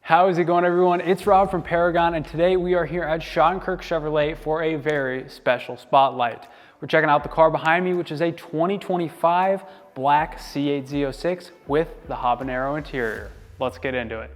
How is it going, everyone? It's Rob from Paragon, and today we are here at Shottenkirk Chevrolet for a very special spotlight. We're checking out the car behind me, which is a 2025 Plaque C8 Z06 with the habanero interior. Let's get into it.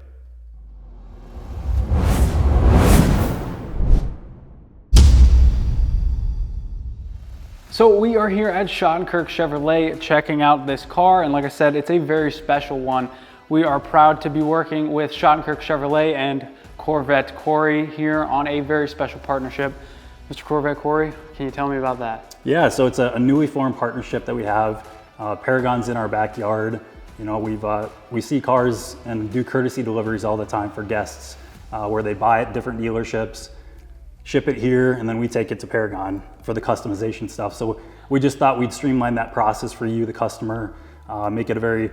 So we are here at Shottenkirk Chevrolet checking out this car, and like I said, it's a very special one. We are proud to be working with Shottenkirk Chevrolet and Corvette Cory here on a very special partnership. Mr. Corvette Cory, can you tell me about that? Yeah, so it's a newly formed partnership that we have. Paragon's in our backyard. You know, we see cars and do courtesy deliveries all the time for guests where they buy at different dealerships, ship it here, and then we take it to Paragon for the customization stuff. So we just thought we'd streamline that process for you, the customer, make it a very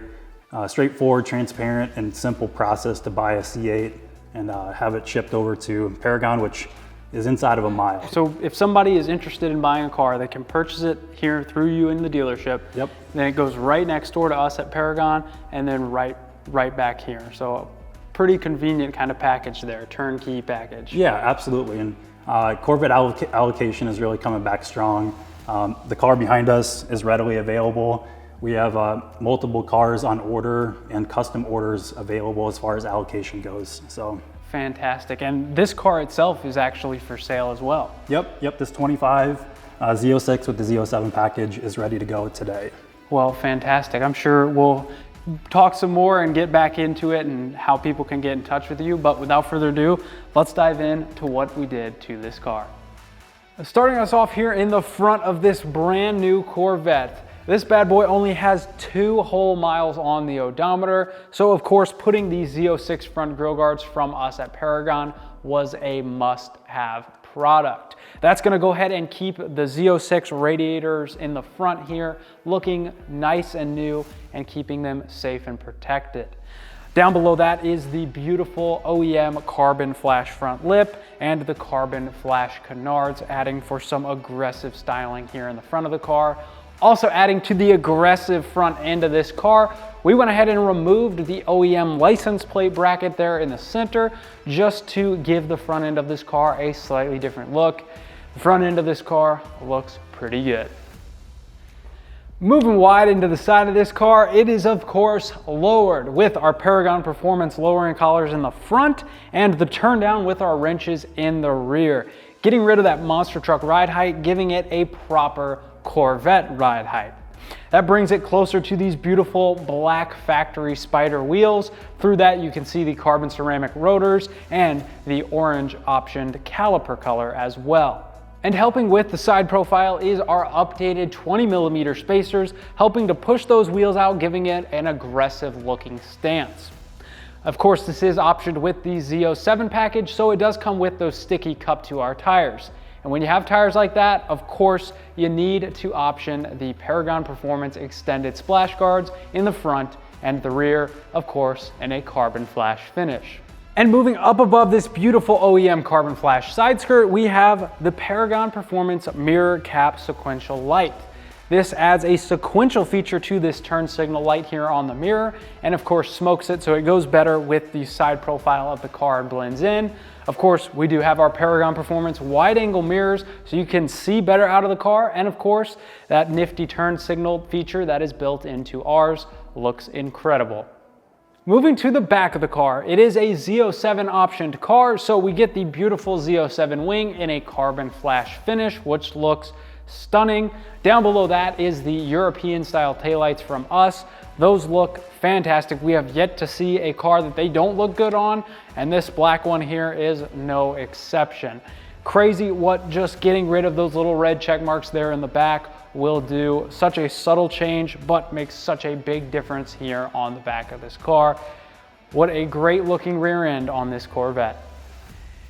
straightforward, transparent, and simple process to buy a C8 and have it shipped over to Paragon, which is inside of a mile. So if somebody is interested in buying a car, they can purchase it here through you in the dealership. Yep. Then it goes right next door to us at Paragon, and then right back here. So pretty convenient kind of package there, turnkey package. Yeah, absolutely. And Corvette allocation is really coming back strong. The car behind us is readily available. We have multiple cars on order and custom orders available as far as allocation goes. So fantastic. And this car itself is actually for sale as well. Yep. This 25 Z06 with the Z07 package is ready to go today. Well, fantastic. I'm sure we'll talk some more and get back into it and how people can get in touch with you. But without further ado, let's dive into what we did to this car. Starting us off here in the front of this brand new Corvette. This bad boy only has 2 whole miles on the odometer. So of course, putting these Z06 front grille guards from us at Paragon was a must-have product. That's gonna go ahead and keep the Z06 radiators in the front here looking nice and new and keeping them safe and protected. Down below that is the beautiful OEM carbon flash front lip and the carbon flash canards, adding for some aggressive styling here in the front of the car. Also adding to the aggressive front end of this car, we went ahead and removed the OEM license plate bracket there in the center just to give the front end of this car a slightly different look. The front end of this car looks pretty good. Moving wide into the side of this car, it is of course lowered with our Paragon Performance lowering collars in the front and the turn down with our wrenches in the rear. Getting rid of that monster truck ride height, giving it a proper Corvette ride height. That brings it closer to these beautiful black factory spider wheels. Through that you can see the carbon ceramic rotors and the orange optioned caliper color as well. And helping with the side profile is our updated 20mm spacers, helping to push those wheels out, giving it an aggressive looking stance. Of course, this is optioned with the Z07 package, so it does come with those sticky cup to our tires. And when you have tires like that, of course, you need to option the Paragon Performance extended splash guards in the front and the rear, of course, in a carbon flash finish. And moving up above this beautiful OEM carbon flash side skirt, we have the Paragon Performance mirror cap sequential light. This adds a sequential feature to this turn signal light here on the mirror, and of course smokes it so it goes better with the side profile of the car and blends in. Of course, we do have our Paragon Performance wide angle mirrors so you can see better out of the car, and of course that nifty turn signal feature that is built into ours looks incredible. Moving to the back of the car, it is a Z07 optioned car, so we get the beautiful Z07 wing in a carbon flash finish, which looks stunning. Down below that is the European style taillights from us. Those look fantastic. We have yet to see a car that they don't look good on, and this black one here is no exception. Crazy what just getting rid of those little red check marks there in the back will do. Such a subtle change, but makes such a big difference here on the back of this car. What a great looking rear end on this Corvette.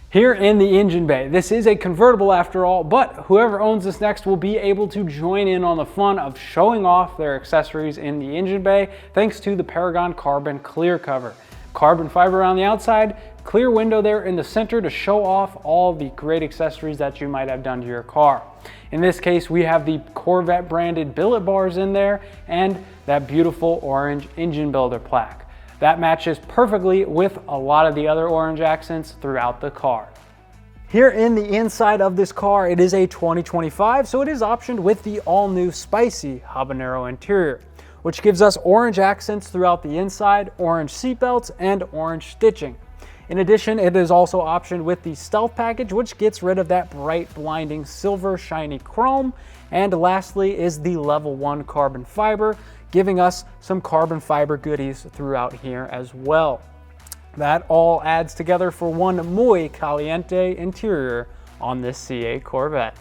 Here in the engine bay, this is a convertible after all, but whoever owns this next will be able to join in on the fun of showing off their accessories in the engine bay thanks to the Paragon carbon clear cover. Carbon fiber around the outside, clear window there in the center to show off all the great accessories that you might have done to your car. In this case, we have the Corvette branded billet bars in there and that beautiful orange engine builder plaque. That matches perfectly with a lot of the other orange accents throughout the car. Here in the inside of this car, it is a 2025, so it is optioned with the all-new spicy habanero interior, which gives us orange accents throughout the inside, orange seatbelts, and orange stitching. In addition, it is also optioned with the stealth package, which gets rid of that bright, blinding silver shiny chrome. And lastly is the level 1 carbon fiber, giving us some carbon fiber goodies throughout here as well. That all adds together for one muy caliente interior on this C8 Corvette.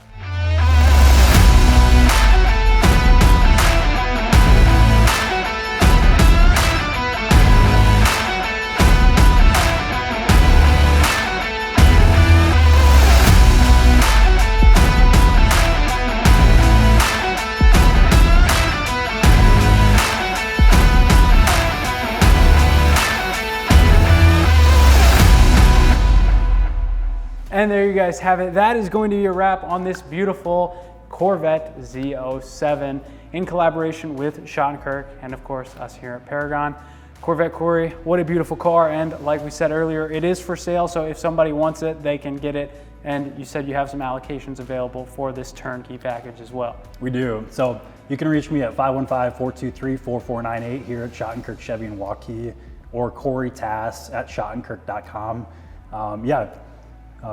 And there you guys have it. That is going to be a wrap on this beautiful Corvette Z07 in collaboration with Shottenkirk and of course us here at Paragon. Corvette Cory, what a beautiful car, and like we said earlier, it is for sale, so if somebody wants it, they can get it. And you said you have some allocations available for this turnkey package as well. We do. So you can reach me at 515-423-4498 here at Shottenkirk Chevy in Waukee, or Corey Tass at shottenkirk.com.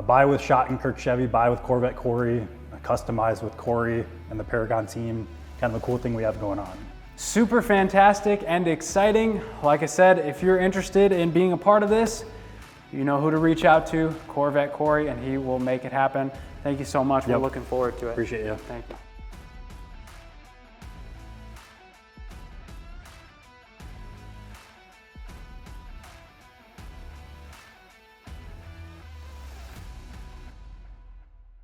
Buy with Shottenkirk Chevy, buy with Corvette Cory, customize with Cory and the Paragon team. Kind of a cool thing we have going on. Super fantastic and exciting. Like I said, if you're interested in being a part of this, you know who to reach out to, Corvette Cory, and he will make it happen. Thank you so much. We're looking forward to it. Appreciate you. Thank you.